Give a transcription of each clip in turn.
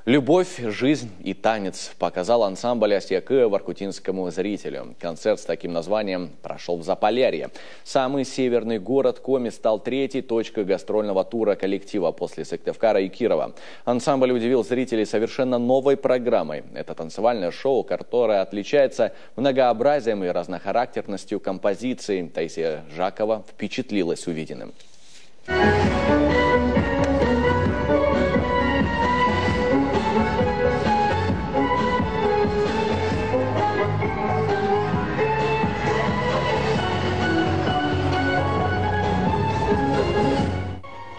Любовь, жизнь и танец показал ансамбль «Асия Кыя» воркутинскому зрителю. Концерт с таким названием прошел в Заполярье. Самый северный город Коми стал третьей точкой гастрольного тура коллектива после Сыктывкара и Кирова. Ансамбль удивил зрителей совершенно новой программой. Это танцевальное шоу, которое отличается многообразием и разнохарактерностью композиций. Таисия Жакова впечатлилась увиденным.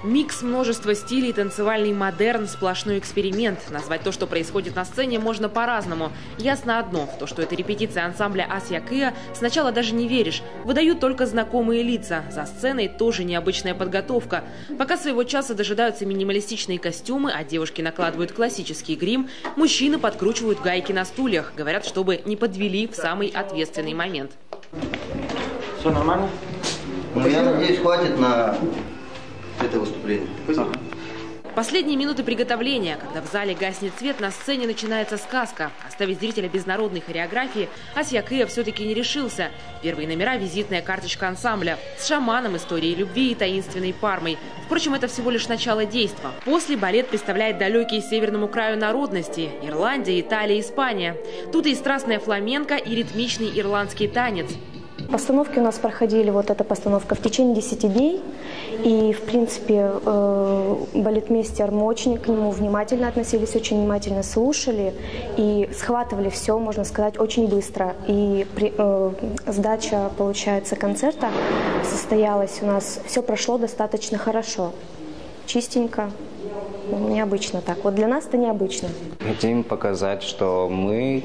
Микс множества стилей, танцевальный модерн, сплошной эксперимент. Назвать то, что происходит на сцене, можно по-разному. Ясно одно, в то, что это репетиция ансамбля «Асия Кыя», сначала даже не веришь. Выдают только знакомые лица. За сценой тоже необычная подготовка. Пока своего часа дожидаются минималистичные костюмы, а девушки накладывают классический грим, мужчины подкручивают гайки на стульях. Говорят, чтобы не подвели в самый ответственный момент. Все нормально? Ну, я надеюсь, хватит на это выступление. Последние минуты приготовления, когда в зале гаснет свет, на сцене начинается сказка. Оставить зрителя без народной хореографии Асия Кыя все-таки не решился. Первые номера – визитная карточка ансамбля. С шаманом, историей любви и таинственной Пармой. Впрочем, это всего лишь начало действа. После балет представляет далекие северному краю народности – Ирландия, Италия, Испания. Тут и страстная фламенко, и ритмичный ирландский танец. Постановки у нас проходили, вот эта постановка, в течение 10 дней. И, в принципе, балетмейстер, мы очень к нему внимательно относились, очень внимательно слушали и схватывали все, можно сказать, очень быстро. И сдача, получается, концерта состоялась у нас, все прошло достаточно хорошо, чистенько. Необычно так. Вот для нас это необычно. Хотим показать, что мы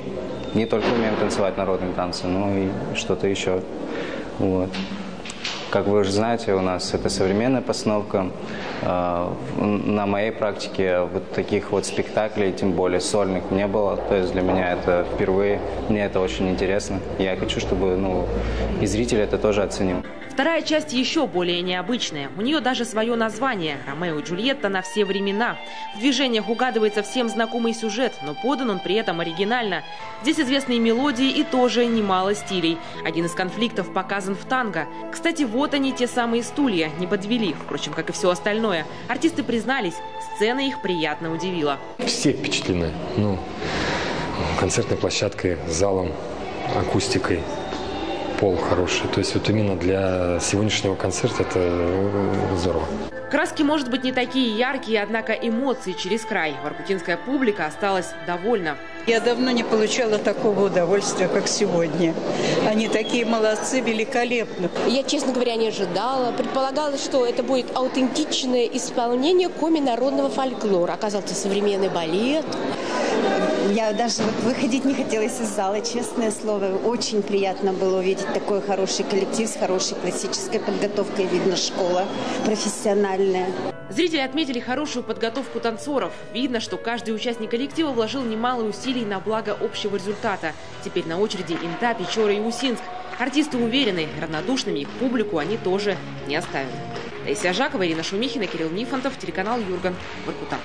не только умеем танцевать народные танцы, но и что-то еще. Вот. Как вы уже знаете, у нас это современная постановка. На моей практике вот таких вот спектаклей, тем более сольных, не было. То есть для меня это впервые. Мне это очень интересно. Я хочу, чтобы и зрители это тоже оценили. Вторая часть еще более необычная. У нее даже свое название – «Ромео и Джульетта на все времена». В движениях угадывается всем знакомый сюжет, но подан он при этом оригинально. Здесь известные мелодии и тоже немало стилей. Один из конфликтов показан в танго. Кстати, вот они, те самые стулья, не подвели, впрочем, как и все остальное. Артисты признались, сцена их приятно удивила. Все впечатлены. Концертной площадкой, залом, акустикой. Пол хороший. То есть вот именно для сегодняшнего концерта это здорово. Краски, может быть, не такие яркие, однако эмоции через край. Воркутинская публика осталась довольна. Я давно не получала такого удовольствия, как сегодня. Они такие молодцы, великолепны. Я, честно говоря, не ожидала. Предполагала, что это будет аутентичное исполнение коми-народного фольклора. Оказался современный балет. Я даже выходить не хотелось из зала, честное слово. Очень приятно было увидеть такой хороший коллектив с хорошей классической подготовкой. Видно, школа профессиональная. Зрители отметили хорошую подготовку танцоров. Видно, что каждый участник коллектива вложил немало усилий на благо общего результата. Теперь на очереди Инта, Печора и Усинск. Артисты уверены, равнодушными их публику они тоже не оставят. Таисия Жакова, Ирина Шумихина, Кирилл Нифонтов, телеканал Юрган, Воркута.